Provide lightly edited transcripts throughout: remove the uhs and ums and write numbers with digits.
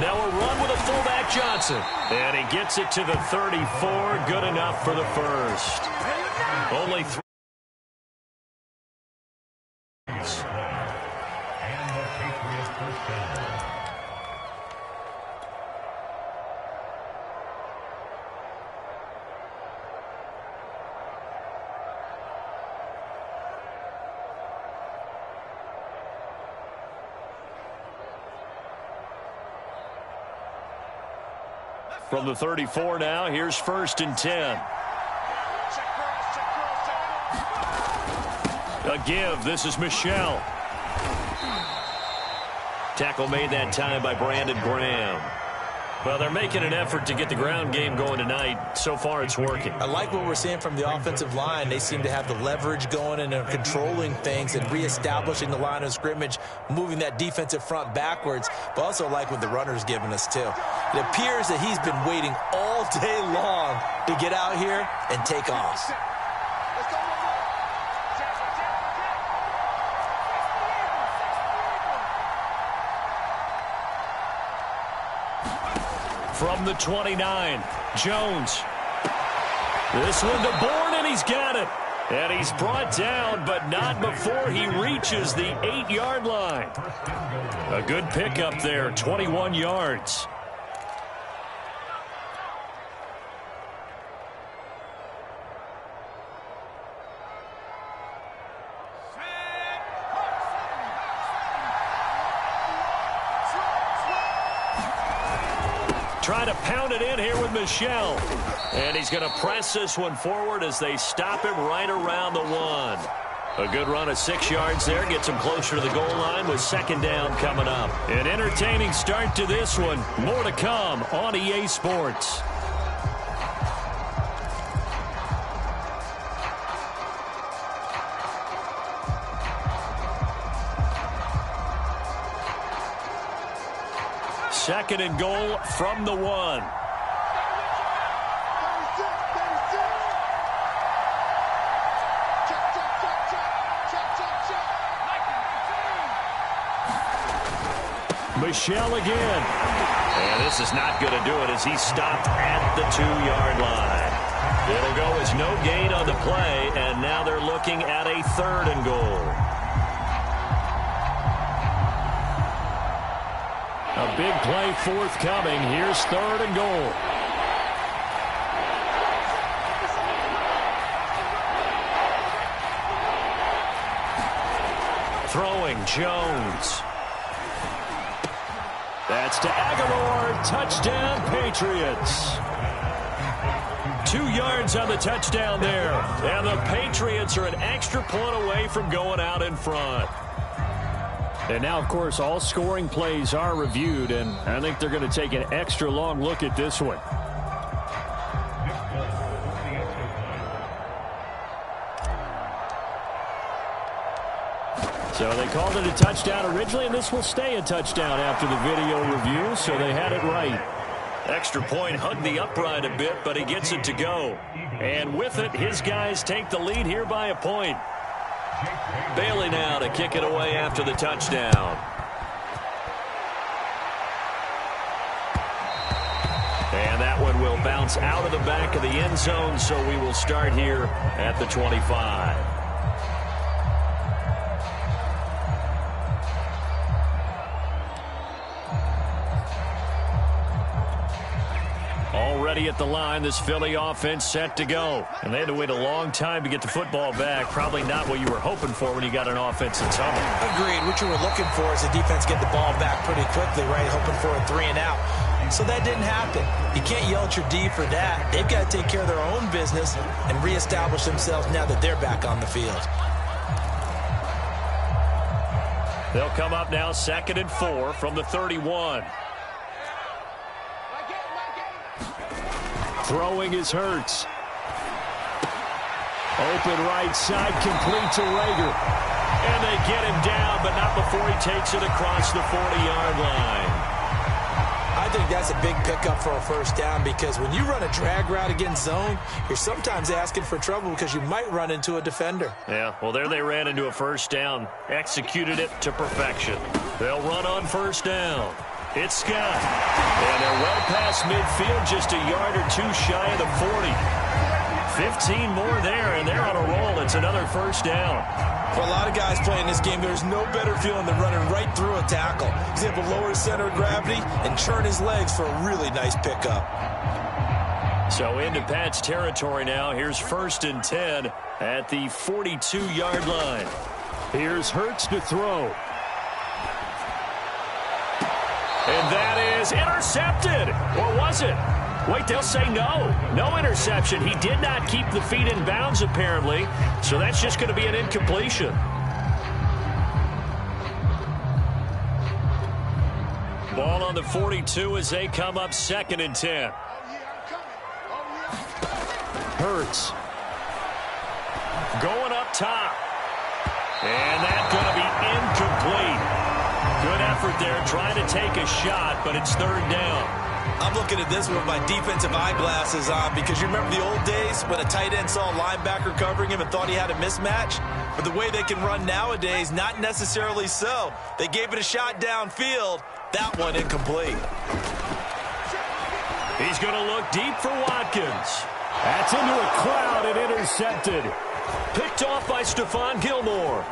Now a run with a fullback Johnson. And he gets it to the 34. Good enough for the first. Only 3. And the Patriots first down. From the 34 now, here's 1st and 10. A give. This is Michelle. Tackle made that time by Brandon Graham. Well, they're making an effort to get the ground game going tonight. So far, it's working. I like what we're seeing from the offensive line. They seem to have the leverage going and are controlling things and reestablishing the line of scrimmage, moving that defensive front backwards, but also like what the runner's giving us, too. It appears that he's been waiting all day long to get out here and take off. From the 29, Jones. This one to Bourne, and he's got it. And he's brought down, but not before he reaches the 8-yard line. A good pickup there, 21 yards. Trying to pound it in here with Michelle. And he's going to press this one forward as they stop him right around the 1. A good run of 6 yards there. Gets him closer to the goal line with 2nd down coming up. An entertaining start to this one. More to come on EA Sports. Second and goal from the 1. Michelle again. And this is not going to do it as he stopped at the 2-yard line. It'll go as no gain on the play, and now they're looking at a 3rd and goal. A big play forthcoming. Here's 3rd and goal. Throwing Jones. That's to Aguilar. Touchdown, Patriots. 2 yards on the touchdown there. And the Patriots are an extra point away from going out in front. And now, of course, all scoring plays are reviewed, and I think they're going to take an extra long look at this one. So they called it a touchdown originally, and this will stay a touchdown after the video review, so they had it right. Extra point hugged the upright a bit, but he gets it to go. And with it, his guys take the lead here by a point. Bailey now to kick it away after the touchdown. And that one will bounce out of the back of the end zone, so we will start here at the 25. Already at the line, this Philly offense set to go. And they had to wait a long time to get the football back. Probably not what you were hoping for when you got an offense that's humming. Agreed. What you were looking for is the defense get the ball back pretty quickly, right? Hoping for a 3 and out. So that didn't happen. You can't yell at your D for that. They've got to take care of their own business and reestablish themselves now that they're back on the field. They'll come up now 2nd and 4 from the 31. Throwing is Hurts. Open right side, complete to Rager. And they get him down, but not before he takes it across the 40-yard line. I think that's a big pickup for a first down because when you run a drag route against zone, you're sometimes asking for trouble because you might run into a defender. Yeah, well, there they ran into a first down. Executed it to perfection. They'll run on first down. It's Scott. And they're well past midfield, just a yard or two shy of the 40. 15 more there, and they're on a roll. It's another first down. For a lot of guys playing this game, there's no better feeling than running right through a tackle. He's able to lower his center of gravity and churn his legs for a really nice pickup. So into Pat's territory now. Here's 1st and 10 at the 42-yard line. Here's Hurts to throw. And that is intercepted. Or was it? Wait, they'll say no. No interception. He did not keep the feet in bounds, apparently. So that's just going to be an incompletion. Ball on the 42 as they come up 2nd and 10. Hurts. Going up top. And that's going to be incomplete. Good effort there, trying to take a shot, but it's 3rd down. I'm looking at this with my defensive eyeglasses on because you remember the old days when a tight end saw a linebacker covering him and thought he had a mismatch? But the way they can run nowadays, not necessarily so. They gave it a shot downfield. That one incomplete. He's going to look deep for Watkins. That's into a crowd and intercepted. Picked off by Stephon Gilmore.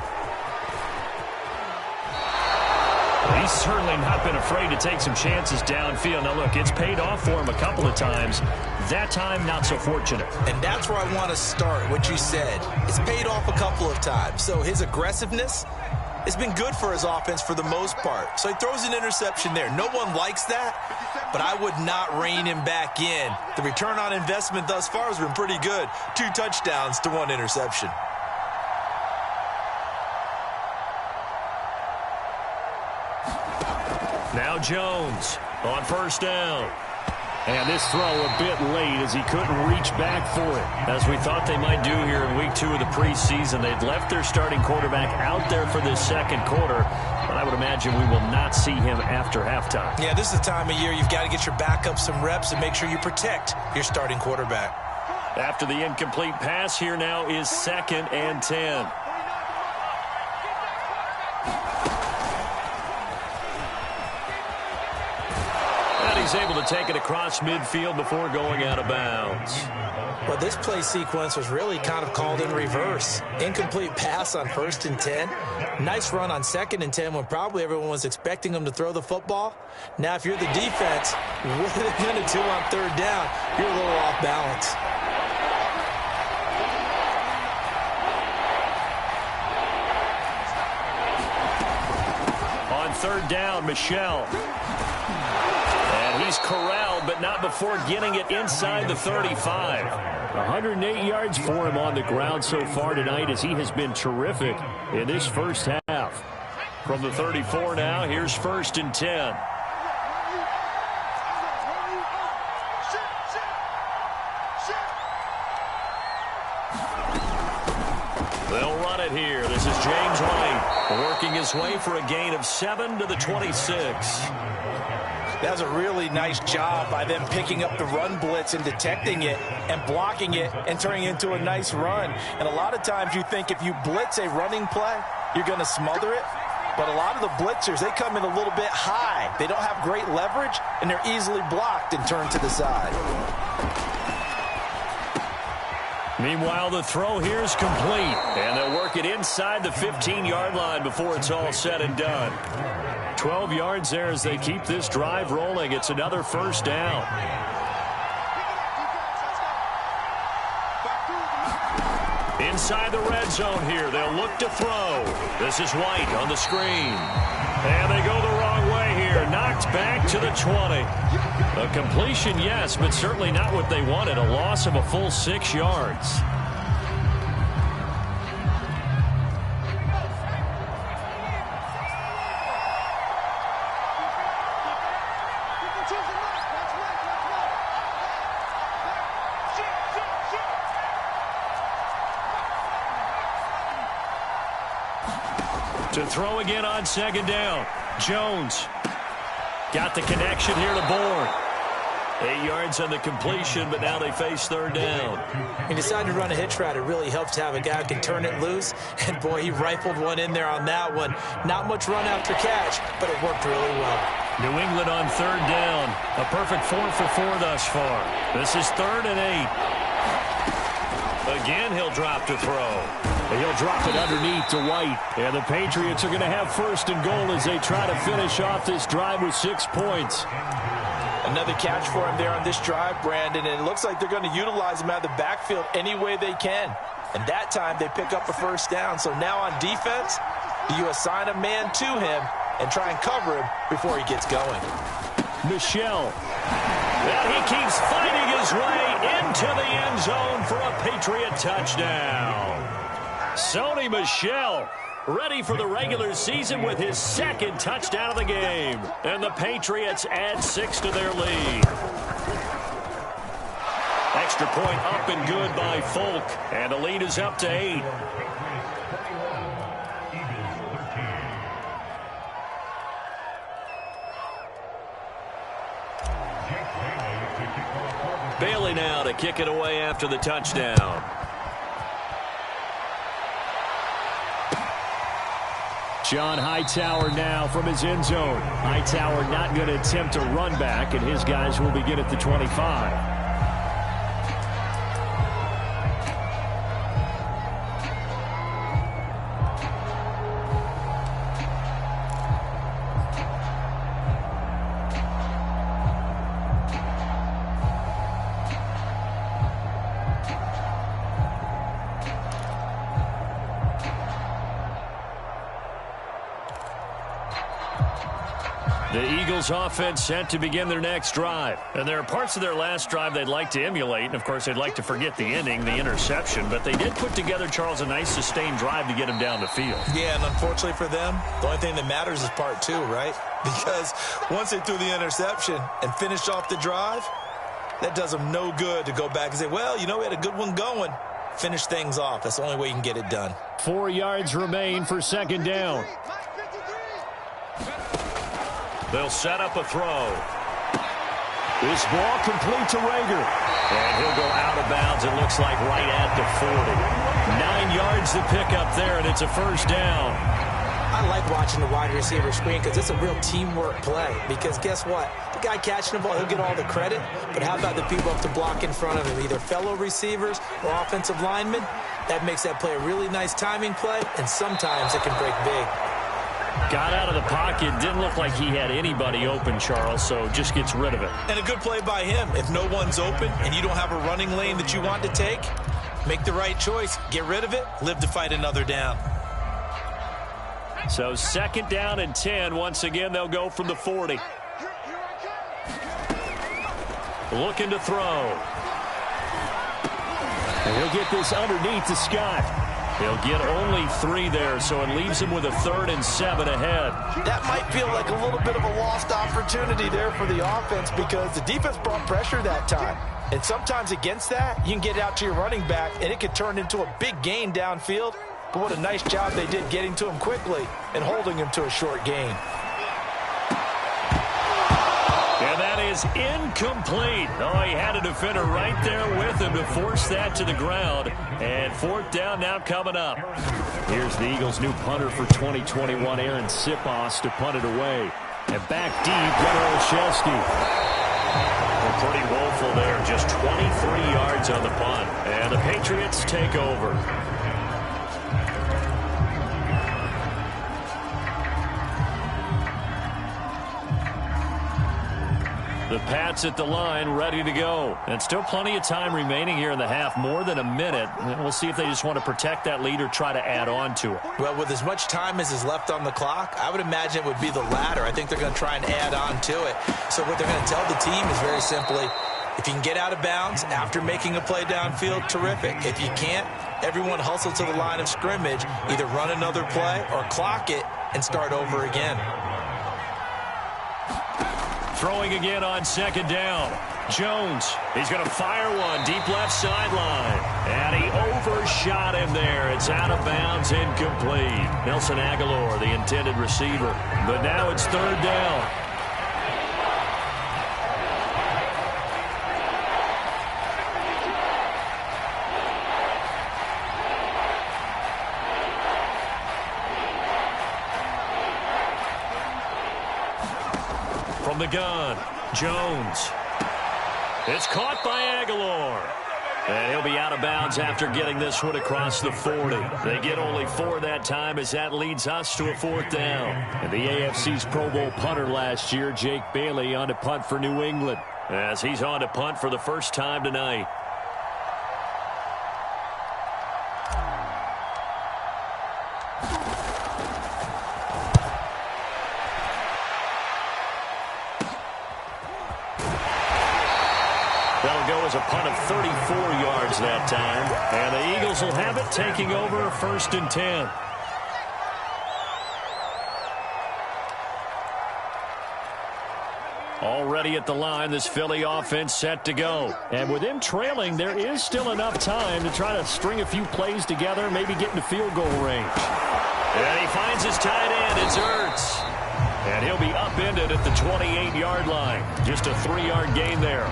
He's certainly not been afraid to take some chances downfield. Now, look, it's paid off for him a couple of times. That time, not so fortunate. And that's where I want to start, what you said. It's paid off a couple of times. So his aggressiveness has been good for his offense for the most part. So he throws an interception there. No one likes that, but I would not rein him back in. The return on investment thus far has been pretty good. 2 touchdowns to 1 interception. Now Jones on 1st down. And this throw a bit late as he couldn't reach back for it. As we thought they might do here in week 2 of the preseason, they'd left their starting quarterback out there for this 2nd quarter. But I would imagine we will not see him after halftime. Yeah, this is the time of year you've got to get your backup some reps and make sure you protect your starting quarterback. After the incomplete pass, here now is 2nd and 10. He's able to take it across midfield before going out of bounds. Well, this play sequence was really kind of called in reverse. Incomplete pass on 1st and 10. Nice run on 2nd and 10 when probably everyone was expecting him to throw the football. Now, if you're the defense, what are they going to do on 3rd down? You're a little off balance. On 3rd down, Michel. He's corralled, but not before getting it inside the 35. 108 yards for him on the ground so far tonight as he has been terrific in this first half. From the 34 now, here's 1st and 10. They'll run it here. This is James White working his way for a gain of 7 to the 26. That was a really nice job by them picking up the run blitz and detecting it and blocking it and turning it into a nice run. And a lot of times you think if you blitz a running play, you're going to smother it. But a lot of the blitzers, they come in a little bit high. They don't have great leverage, and they're easily blocked and turned to the side. Meanwhile, the throw here is complete. And they'll work it inside the 15-yard line before it's all said and done. 12 yards there as they keep this drive rolling. It's another first down. Inside the red zone here. They'll look to throw. This is White on the screen. And they go the wrong way here. Knocked back to the 20. A completion, yes, but certainly not what they wanted. A loss of a full 6 yards. To throw again on 2nd down. Jones got the connection here to Bourne. 8 yards on the completion, but now they face 3rd down. He decided to run a hitch route. It really helps to have a guy who can turn it loose. And, boy, he rifled one in there on that one. Not much run after catch, but it worked really well. New England on third down. A perfect 4 for 4 thus far. This is 3rd and 8. Again, he'll drop to throw. And he'll drop it underneath to White. And the Patriots are going to have 1st and goal as they try to finish off this drive with 6 points. Another catch for him there on this drive, Brandon, and it looks like they're going to utilize him out of the backfield any way they can. And that time they pick up a 1st down. So now on defense, you assign a man to him and try and cover him before he gets going. Michel. And he keeps fighting his way into the end zone for a Patriot touchdown. Sony Michel ready for the regular season with his 2nd touchdown of the game. And the Patriots add 6 to their lead. Extra point up and good by Folk. And the lead is up to 8. Bailey now to kick it away after the touchdown. John Hightower now from his end zone. Hightower not going to attempt a run back, and his guys will begin at the 25. The Eagles offense set to begin their next drive. And there are parts of their last drive they'd like to emulate. And, of course, they'd like to forget the ending, the interception. But they did put together, Charles, a nice sustained drive to get him down the field. Yeah, and unfortunately for them, the only thing that matters is part 2, right? Because once they threw the interception and finished off the drive, that does them no good to go back and say, well, you know, we had a good one going. Finish things off. That's the only way you can get it done. 4 yards remain for 2nd down. They'll set up a throw. This ball complete to Rager. And he'll go out of bounds, it looks like, right at the 40. 9 yards to pick up there, and it's a 1st down. I like watching the wide receiver screen because it's a real teamwork play. Because guess what? The guy catching the ball, he'll get all the credit. But how about the people up to block in front of him, either fellow receivers or offensive linemen? That makes that play a really nice timing play, and sometimes it can break big. Got out of the pocket. Didn't look like he had anybody open, Charles, so just gets rid of it. And a good play by him. If no one's open and you don't have a running lane that you want to take, make the right choice. Get rid of it. Live to fight another down. So 2nd down and 10. Once again, they'll go from the 40. Looking to throw. And he'll get this underneath to Scott. He'll get only 3 there, so it leaves him with a 3rd and 7 ahead. That might feel like a little bit of a lost opportunity there for the offense because the defense brought pressure that time. And sometimes against that, you can get out to your running back, and it could turn into a big gain downfield. But what a nice job they did getting to him quickly and holding him to a short gain. And that is incomplete. Oh, he had a defender right there with him to force that to the ground. And 4th down now coming up. Here's the Eagles' new punter for 2021, Aaron Sipos, to punt it away. And back deep, Gunnar Olszewski. Well, pretty woeful there. Just 23 yards on the punt. And the Patriots take over. The Pats at the line, ready to go. And still plenty of time remaining here in the half, more than a minute. And we'll see if they just want to protect that lead or try to add on to it. Well, with as much time as is left on the clock, I would imagine it would be the latter. I think they're going to try and add on to it. So what they're going to tell the team is very simply, if you can get out of bounds after making a play downfield, terrific. If you can't, everyone hustle to the line of scrimmage, either run another play or clock it and start over again. Throwing again on 2nd down. Jones, he's going to fire one deep left sideline. And he overshot him there. It's out of bounds, incomplete. Nelson Aguilar, the intended receiver. But now it's 3rd down. From the gun, Jones. It's caught by Aguilar. And he'll be out of bounds after getting this one across the 40. They get only 4 that time as that leads us to a 4th down. And the AFC's Pro Bowl punter last year, Jake Bailey, on to punt for New England, as he's on to punt for the first time tonight. That'll go as a punt of 34 yards that time. And the Eagles will have it, taking over 1st and 10. Already at the line, this Philly offense set to go. And with him trailing, there is still enough time to try to string a few plays together, maybe get into field goal range. And he finds his tight end. It's Ertz. And he'll be upended at the 28-yard line. Just a 3-yard gain there.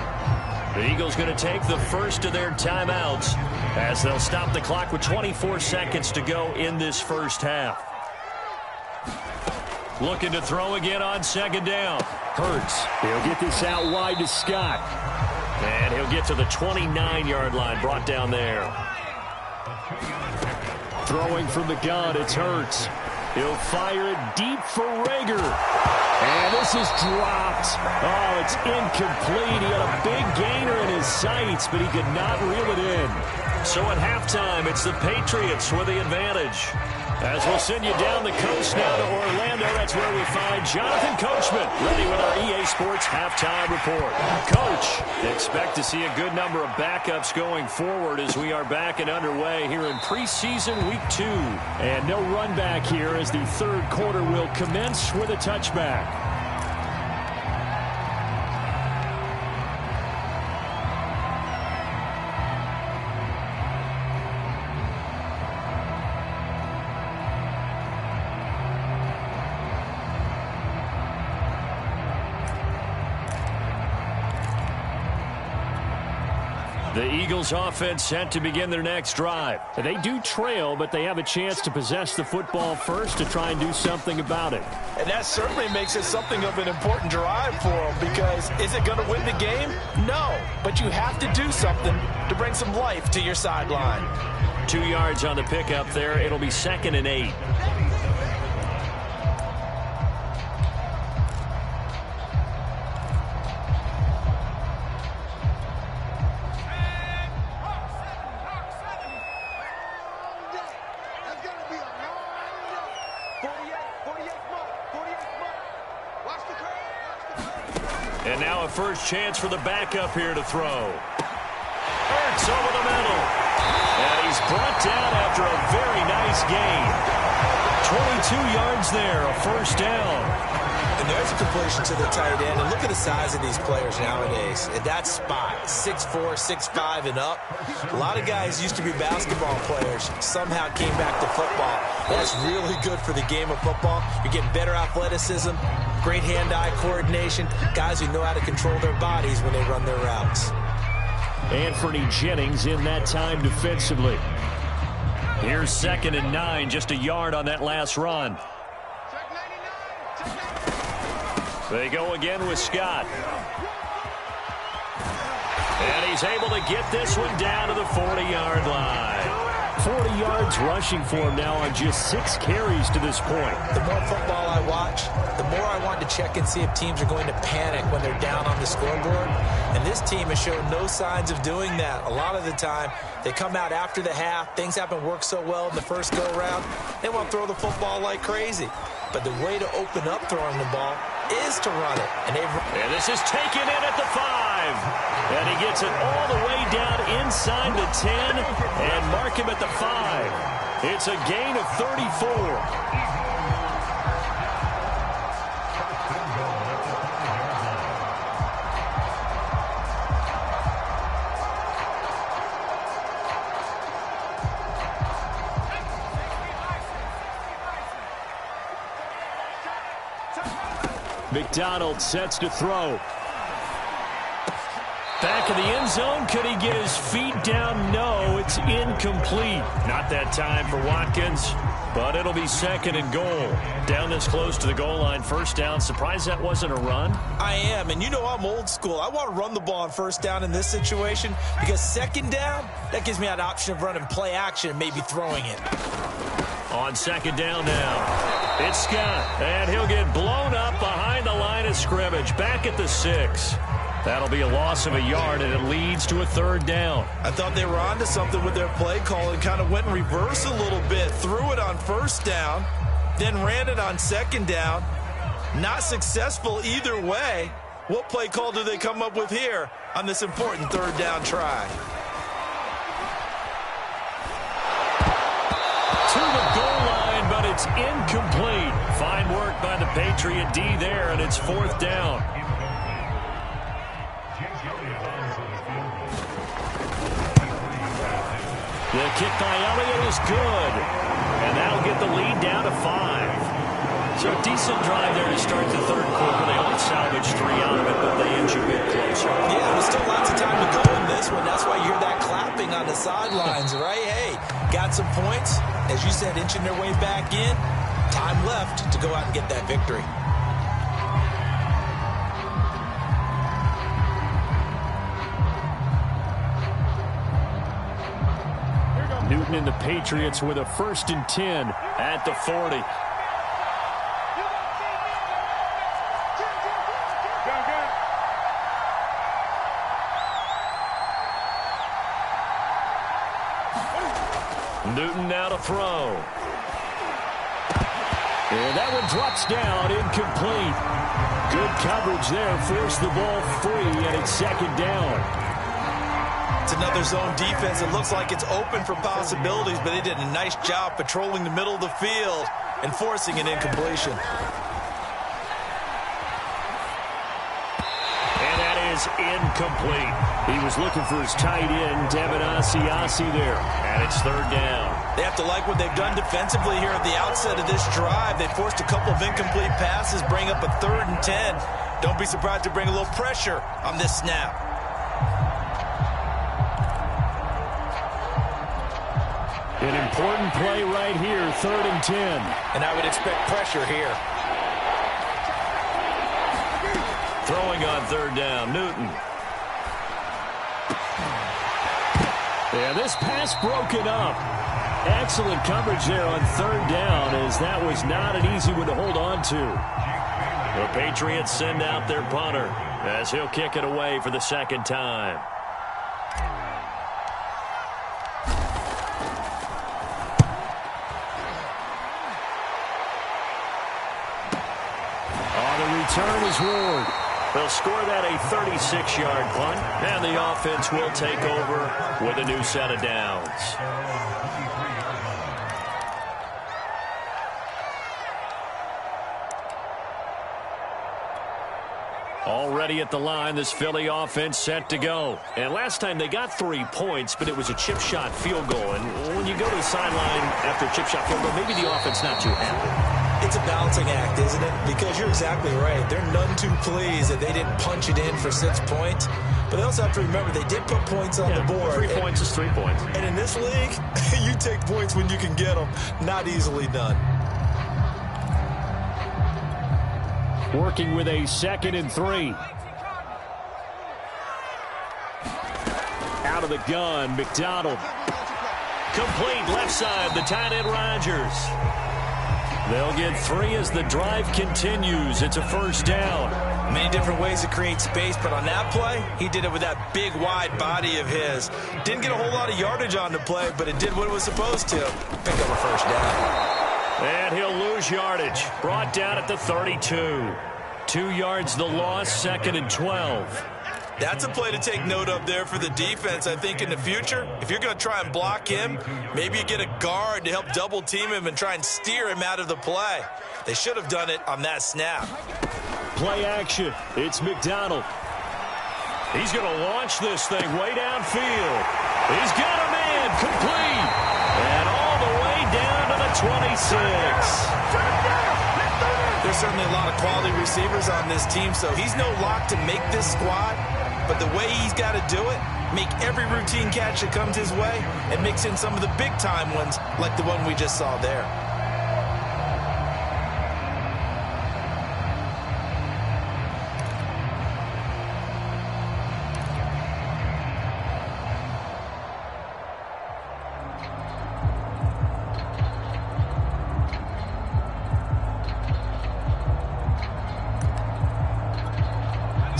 The Eagles going to take the first of their timeouts as they'll stop the clock with 24 seconds to go in this first half. Looking to throw again on 2nd down. Hurts. He'll get this out wide to Scott. And he'll get to the 29-yard line, brought down there. Throwing from the gun, it's Hurts. He'll fire it deep for Rager. And this is dropped. Oh, it's incomplete. He had a big gainer in his sights, but he could not reel it in. So at halftime, it's the Patriots with the advantage. As we'll send you down the coast now to Orlando, that's where we find Jonathan Coachman, ready with our EA Sports halftime report. Coach, expect to see a good number of backups going forward as we are back and underway here in preseason week 2. And no run back here as the 3rd quarter will commence with a touchback. The Eagles offense set to begin their next drive. They do trail, but they have a chance to possess the football first to try and do something about it. And that certainly makes it something of an important drive for them, because is it going to win the game? No, but you have to do something to bring some life to your sideline. 2 yards on the pickup there. It'll be 2nd and 8. And now a first chance for the backup here to throw. Ertz over the middle. And he's brought down after a very nice gain. 22 yards there, a first down. And there's a completion to the tight end. And look at the size of these players nowadays. At that spot, 6'4", 6'5", and up. A lot of guys used to be basketball players, somehow came back to football. That's really good for the game of football. You're getting better athleticism, great hand-eye coordination, guys who know how to control their bodies when they run their routes. Anthony Jennings in that time defensively. Here's 2nd and 9, just a yard on that last run. They go again with Scott. And he's able to get this one down to the 40-yard line. 40 yards rushing for him now on just 6 carries to this point. The more football I watch, the more I want to check and see if teams are going to panic when they're down on the scoreboard. And this team has shown no signs of doing that. A lot of the time, they come out after the half. Things haven't worked so well in the first go-around. They want to throw the football like crazy. But the way to open up throwing the ball is to run it. And this is taken in at the 5. And he gets it all the way down inside the 10 and mark him at the 5. It's a gain of 34. McDonald sets to throw. Back in the end zone. Could he get his feet down? No, it's incomplete. Not that time for Watkins. But it'll be 2nd and goal. Down this close to the goal line, first down. Surprised that wasn't a run? I am, and you know I'm old school. I want to run the ball on first down in this situation because 2nd down, that gives me an option of running play action and maybe throwing it. On 2nd down now, it's Scott, and he'll get blown up behind the line of scrimmage, back at the 6. That'll be a loss of a yard, and it leads to a 3rd down. I thought they were onto something with their play call and kind of went in reverse a little bit. Threw it on first down, then ran it on 2nd down. Not successful either way. What play call do they come up with here on this important 3rd down try? To the goal line, but it's incomplete. Fine work by the Patriot D there, and it's 4th down. The kick by Elliott is good, and that'll get the lead down to 5. So a decent drive there to start the 3rd quarter. They only salvaged 3 out of it, but they inch a bit closer. Yeah, there's still lots of time to go in this one. That's why you hear that clapping on the sidelines, right? Hey, got some points. As you said, inching their way back in. Time left to go out and get that victory. Newton and the Patriots with a 1st and 10 at the 40. Newton now to throw. And that one drops down, incomplete. Good coverage there, forced the ball free, and it's 2nd down. It's another zone defense. It looks like it's open for possibilities, but they did a nice job patrolling the middle of the field and forcing an incompletion. And that is incomplete. He was looking for his tight end, Devin Asiasi there, and it's 3rd down. They have to like what they've done defensively here at the outset of this drive. They forced a couple of incomplete passes, bring up a 3rd and 10. Don't be surprised to bring a little pressure on this snap. An important play right here, 3rd and 10. And I would expect pressure here. Throwing on 3rd down, Newton. Yeah, this pass broken up. Excellent coverage there on 3rd down, as that was not an easy one to hold on to. The Patriots send out their punter as he'll kick it away for the 2nd time. Return is Ward. They'll score that a 36-yard punt, and the offense will take over with a new set of downs. Already at the line, this Philly offense set to go. And last time they got 3 points, but it was a chip shot field goal. And when you go to the sideline after a chip shot field goal, maybe the offense not too happy. It's a balancing act, isn't it? Because you're exactly right. They're none too pleased that they didn't punch it in for 6 points. But they also have to remember they did put points on the board. 3 points is 3 points. And in this league, you take points when you can get them. Not easily done. Working with a 2nd and 3. Out of the gun, McDonald. Complete left side, the tight end Rodgers. They'll get 3 as the drive continues. It's a 1st down. Many different ways to create space, but on that play, he did it with that big, wide body of his. Didn't get a whole lot of yardage on the play, but it did what it was supposed to. Pick up a 1st down. And he'll lose yardage. Brought down at the 32. 2 yards the loss, 2nd and 12. That's a play to take note of there for the defense. I think in the future, if you're going to try and block him, maybe you get a guard to help double team him and try and steer him out of the play. They should have done it on that snap. Play action. It's McDonald. He's going to launch this thing way downfield. He's got a man complete. And all the way down to the 26. There's certainly a lot of quality receivers on this team, so he's no lock to make this squad. But the way he's got to do it, make every routine catch that comes his way, and mix in some of the big-time ones like the one we just saw there.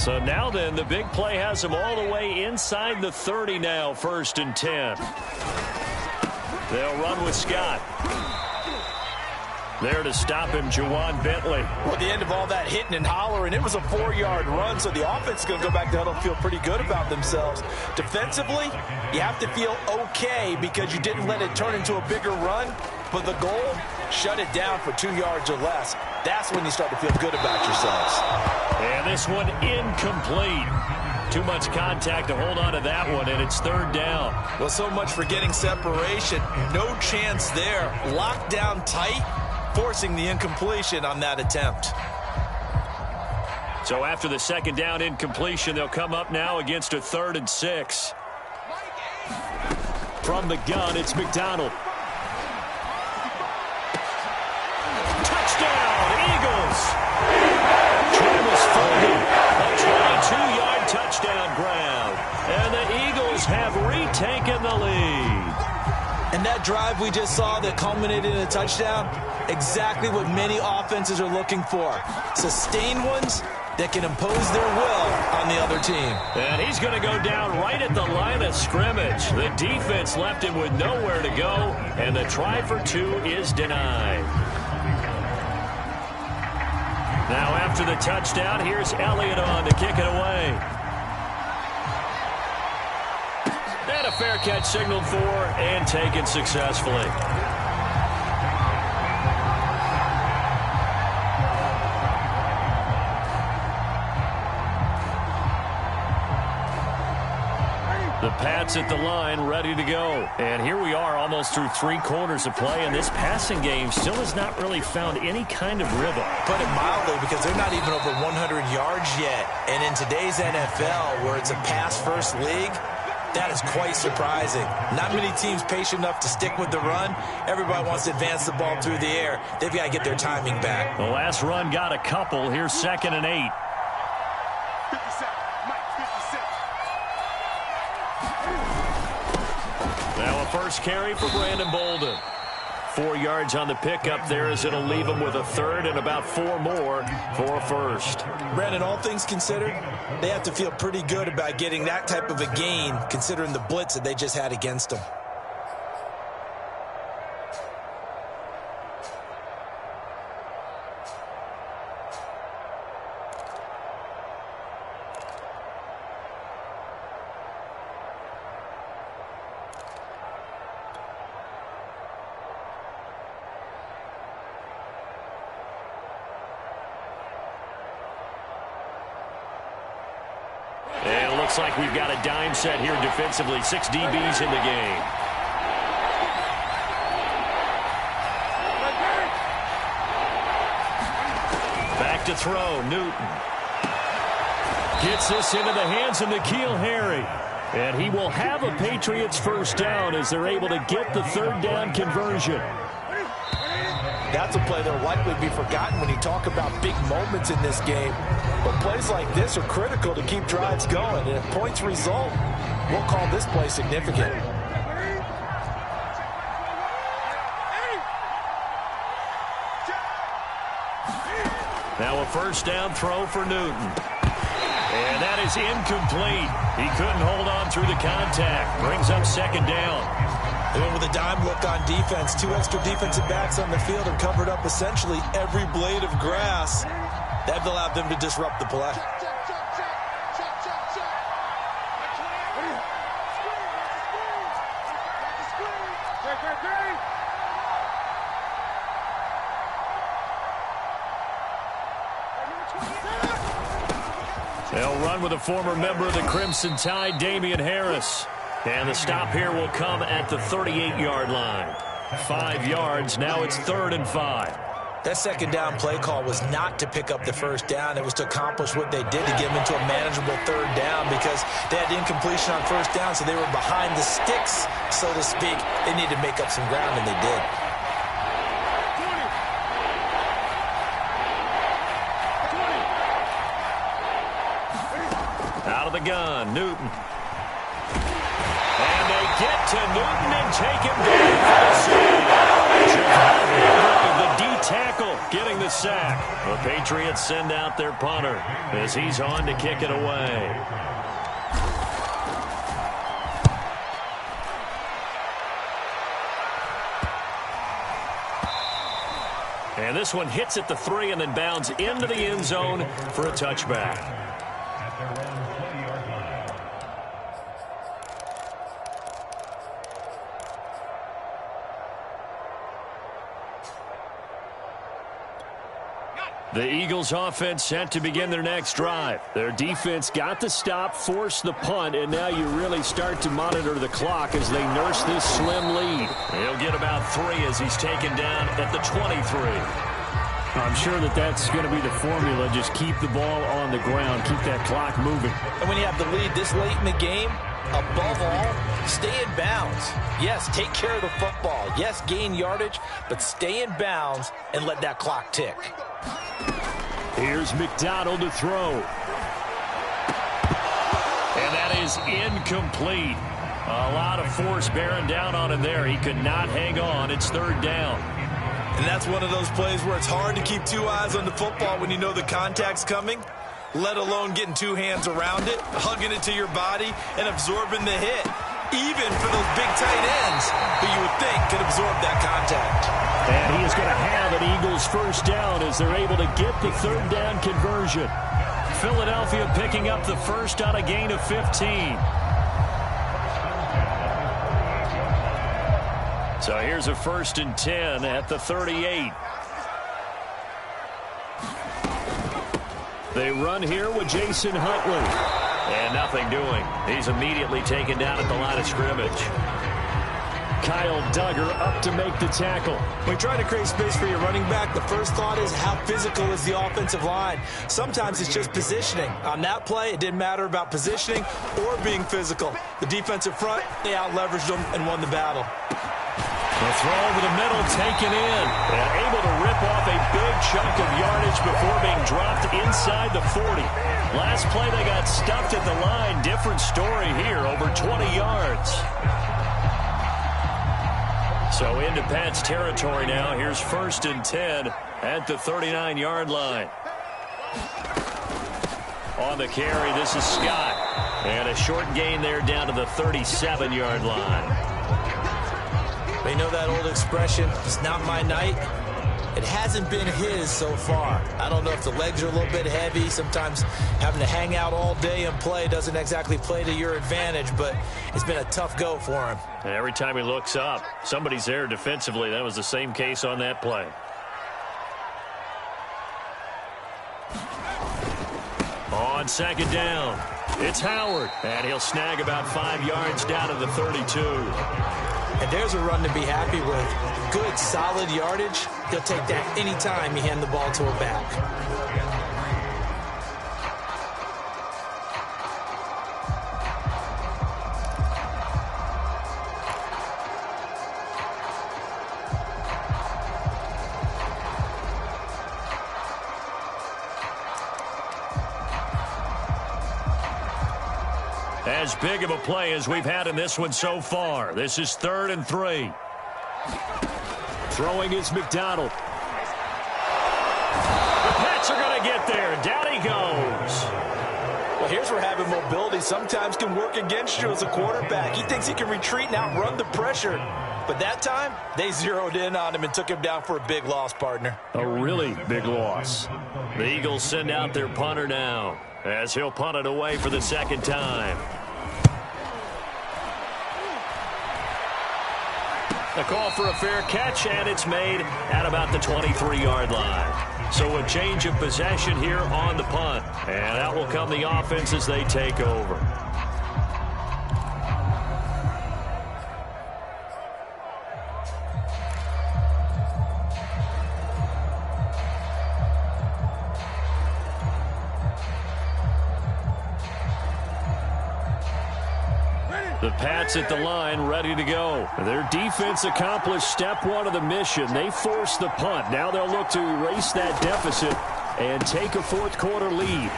So now then, the big play has them all the way inside the 30 now, 1st and 10. They'll run with Scott. There to stop him, Juwan Bentley. Well, at the end of all that hitting and hollering, it was a 4-yard run, so the offense is going to go back to huddle and feel pretty good about themselves. Defensively, you have to feel okay because you didn't let it turn into a bigger run, but the goal, shut it down for 2 yards or less. That's when you start to feel good about yourselves. And this one incomplete. Too much contact to hold on to that one, and it's 3rd down. Well, so much for getting separation. No chance there. Locked down tight, forcing the incompletion on that attempt. So after the 2nd down incompletion, they'll come up now against a 3rd and 6. From the gun, it's McDonald. Touchdown, Eagles! Travis Fulton, a 22-yard touchdown grab. And the Eagles have retaken the lead. And that drive we just saw that culminated in a touchdown, exactly what many offenses are looking for. Sustained ones that can impose their will on the other team. And he's going to go down right at the line of scrimmage. The defense left him with nowhere to go, and the try for 2 is denied. Now after the touchdown, here's Elliott on to kick it away. And a fair catch signaled for and taken successfully. The Pats at the line, ready to go. And here we are almost through 3 quarters of play, and this passing game still has not really found any kind of rhythm. Put it mildly, because they're not even over 100 yards yet. And in today's NFL, where it's a pass-first league, that is quite surprising. Not many teams patient enough to stick with the run. Everybody wants to advance the ball through the air. They've got to get their timing back. The last run got a couple. Here's 2nd and 8. Now a first carry for Brandon Bolden. 4 yards on the pickup there as it'll leave him with a 3rd and about 4 more for a 1st. Brandon, all things considered, they have to feel pretty good about getting that type of a gain considering the blitz that they just had against them. Looks like we've got a dime set here defensively. 6 DBs in the game. Back to throw, Newton. Gets this into the hands of N'Keal Harry. And he will have a Patriots 1st down as they're able to get the 3rd down conversion. That's a play that will likely be forgotten when you talk about big moments in this game. But plays like this are critical to keep drives going. And if points result, we'll call this play significant. Now a 1st down throw for Newton. And that is incomplete. He couldn't hold on through the contact. Brings up 2nd down. They went with a dime look on defense. 2 extra defensive backs on the field and covered up essentially every blade of grass. That allowed them to disrupt the play. They'll run with a former member of the Crimson Tide, Damian Harris. And the stop here will come at the 38-yard line. 5 yards, now it's 3rd and 5. That 2nd down play call was not to pick up the 1st down. It was to accomplish what they did to get them into a manageable 3rd down because they had incompletion on 1st down, so they were behind the sticks, so to speak. They needed to make up some ground, and they did. Out of the gun, Newton. And they get to Newton and take him down for the save. The tackle, getting the sack. The Patriots send out their punter as he's on to kick it away. And this one hits at the 3 and then bounds into the end zone for a touchback. At their own 20-yard line. The Eagles offense set to begin their next drive. Their defense got the stop, forced the punt, and now you really start to monitor the clock as they nurse this slim lead. He'll get about 3 as he's taken down at the 23. I'm sure that's going to be the formula. Just keep the ball on the ground. Keep that clock moving. And when you have the lead this late in the game, above all, stay in bounds. Yes, take care of the football. Yes, gain yardage, but stay in bounds and let that clock tick. Here's McDonald to throw. And that is incomplete. A lot of force bearing down on him there. He could not hang on. It's 3rd down. And that's one of those plays where it's hard to keep 2 eyes on the football when you know the contact's coming, let alone getting 2 hands around it, hugging it to your body, and absorbing the hit, even for those big tight ends who you would think could absorb that contact. And he is going to have an Eagles first down as they're able to get the 3rd down conversion. Philadelphia picking up the first on a gain of 15. So here's a 1st and 10 at the 38. They run here with Jason Huntley. And nothing doing. He's immediately taken down at the line of scrimmage. Kyle Duggar up to make the tackle. When you try to create space for your running back, the first thought is how physical is the offensive line. Sometimes it's just positioning. On that play, it didn't matter about positioning or being physical. The defensive front, they out-leveraged them and won the battle. The throw over the middle taken in and able to rip off a big chunk of yardage before being dropped inside the 40. Last play they got stuffed at the line. Different story here, over 20 yards. So into Pat's territory now. Here's 1st and 10 at the 39-yard line. On the carry, this is Scott. And a short gain there down to the 37-yard line. They know that old expression, it's not my night. It hasn't been his so far. I don't know if the legs are a little bit heavy. Sometimes having to hang out all day and play doesn't exactly play to your advantage, but it's been a tough go for him. And every time he looks up, somebody's there defensively. That was the same case on that play. On 2nd down, it's Howard. And he'll snag about 5 yards down to the 32. And there's a run to be happy with. Good, solid yardage. He'll take that anytime you hand the ball to a back. As big of a play as we've had in this one so far. This is 3rd and 3. Throwing is McDonald. The Pats are going to get there. Down he goes. Well, here's where having mobility sometimes can work against you as a quarterback. He thinks he can retreat and outrun the pressure. But that time, they zeroed in on him and took him down for a big loss, partner. A really big loss. The Eagles send out their punter now as he'll punt it away for the 2nd time. A call for a fair catch, and it's made at about the 23-yard line. So a change of possession here on the punt. And out will come the offense as they take over. The Pats at the line, ready to go. Their defense accomplished step 1 of the mission. They forced the punt. Now they'll look to erase that deficit and take a 4th quarter lead.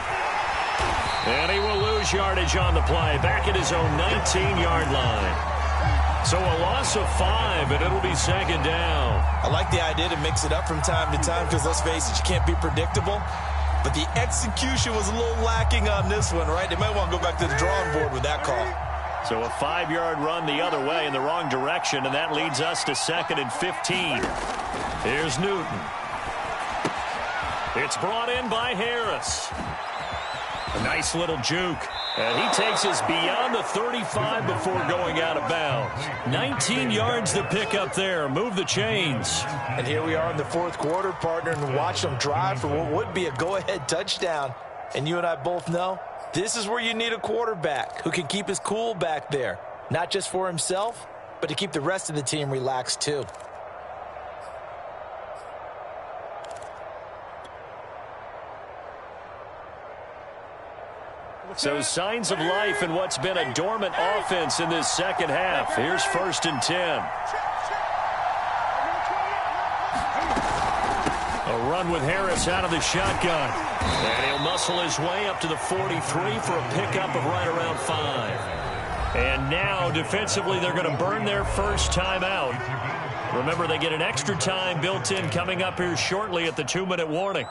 And he will lose yardage on the play. Back at his own 19-yard line. So a loss of 5, and it'll be second down. I like the idea to mix it up from time to time because, let's face it, you can't be predictable. But the execution was a little lacking on this one, right? They might want to go back to the drawing board with that call. So a 5-yard run the other way in the wrong direction, and that leads us to 2nd and 15. Here's Newton. It's brought in by Harris. A nice little juke. And he takes us beyond the 35 before going out of bounds. 19 yards to pick up there. Move the chains. And here we are in the 4th quarter, partner, and watch them drive for what would be a go-ahead touchdown. And you and I both know this is where you need a quarterback who can keep his cool back there. Not just for himself, but to keep the rest of the team relaxed too. So signs of life in what's been a dormant offense in this second half. Here's 1st and 10. A run with Harris out of the shotgun. And he'll muscle his way up to the 43 for a pickup of right around 5. And now, defensively, they're going to burn their first time out. Remember, they get an extra time built in coming up here shortly at the 2-minute warning.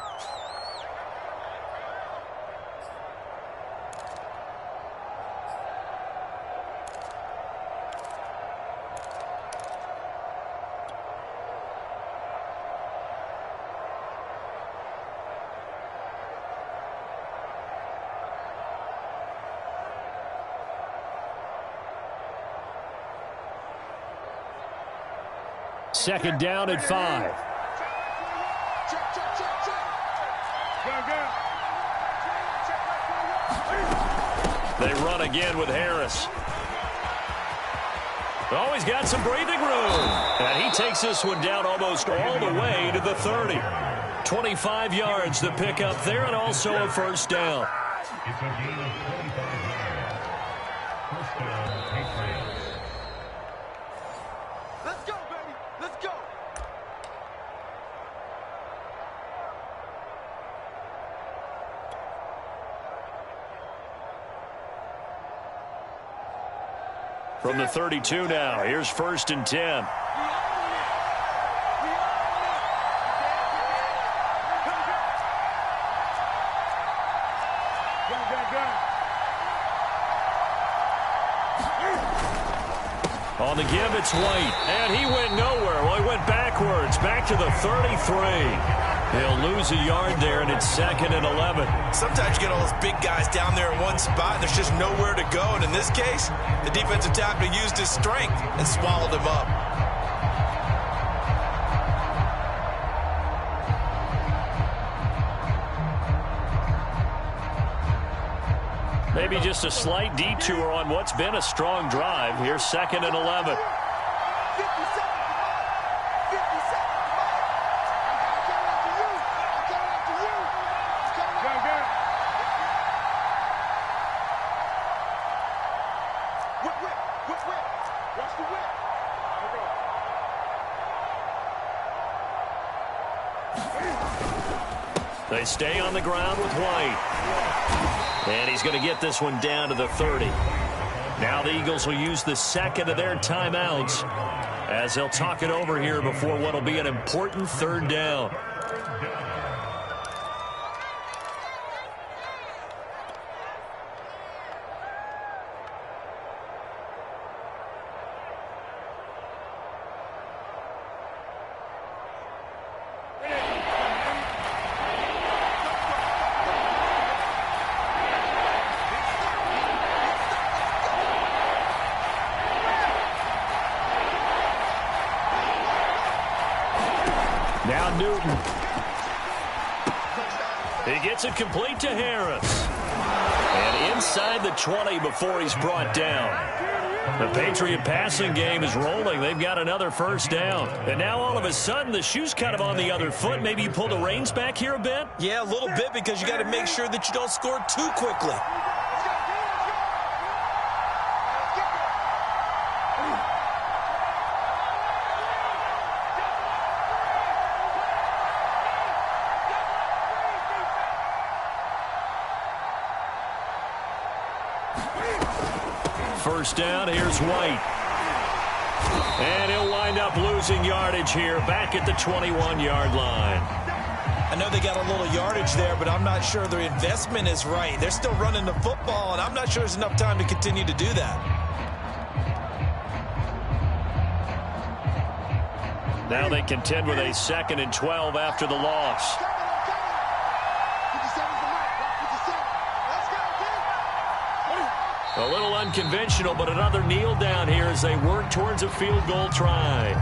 Second down at 5. They run again with Harris. Oh, he's got some breathing room. And he takes this one down almost all the way to the 30. 25 yards to pick up there, and also a first down. It's a gain of 25 yards. First down, Patriots. Let's go, baby. Let's go. From the 32 now, here's 1st and 10. On the give, it's White. And he went nowhere. Well, he went backwards, back to the 33. He'll lose a yard there, and it's 2nd and 11. Sometimes you get all those big guys down there in one spot, and there's just nowhere to go. And in this case, the defensive tackle used his strength and swallowed him up. Maybe just a slight detour on what's been a strong drive. Here's 2nd and 11. They stay on the ground with White. And he's going to get this one down to the 30. Now the Eagles will use the second of their timeouts as they'll talk it over here before what will be an important 3rd down. Now Newton. He gets it complete to Harris. And inside the 20 before he's brought down. The Patriot passing game is rolling. They've got another first down. And now all of a sudden the shoe's kind of on the other foot. Maybe you pull the reins back here a bit? Yeah, a little bit, because you got to make sure that you don't score too quickly. First down, here's White. And he'll wind up losing yardage here back at the 21-yard line. I know they got a little yardage there, but I'm not sure their investment is right. They're still running the football, and I'm not sure there's enough time to continue to do that. Now they contend with a 2nd and 12 after the loss. A little unconventional, but another kneel down here as they work towards a field goal try.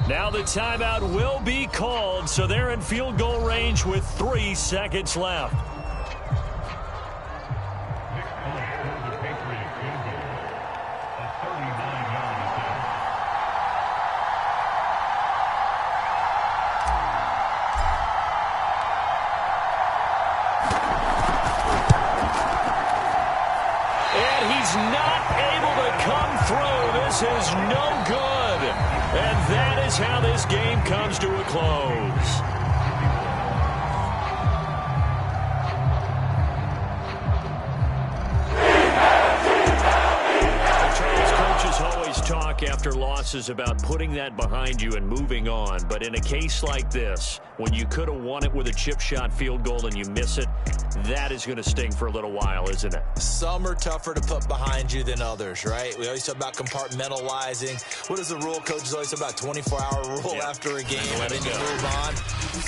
Now the timeout will be called, so they're in field goal range with 3 seconds left. The Patriots field goal. A 39-yard attempt. And he's not able to come through. This is no good. And that is how this game comes to a close. Coaches always talk after losses about putting that behind you and moving on. But in a case like this, when you could have won it with a chip shot field goal and you miss it, that is going to sting for a little while, isn't it? Some are tougher to put behind you than others, right? We always talk about compartmentalizing. What is the rule? Coaches always talk about 24-hour rule after a game, and then you move on.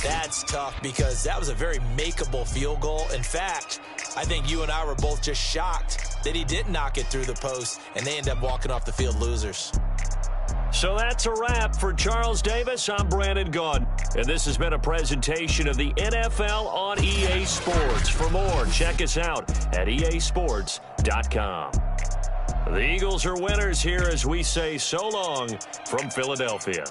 That's tough because that was a very makeable field goal. In fact, I think you and I were both just shocked that he didn't knock it through the post, and they end up walking off the field losers. So that's a wrap for Charles Davis. I'm Brandon Gaudin, and this has been a presentation of the NFL on EA Sports. For more, check us out at easports.com. The Eagles are winners here as we say so long from Philadelphia.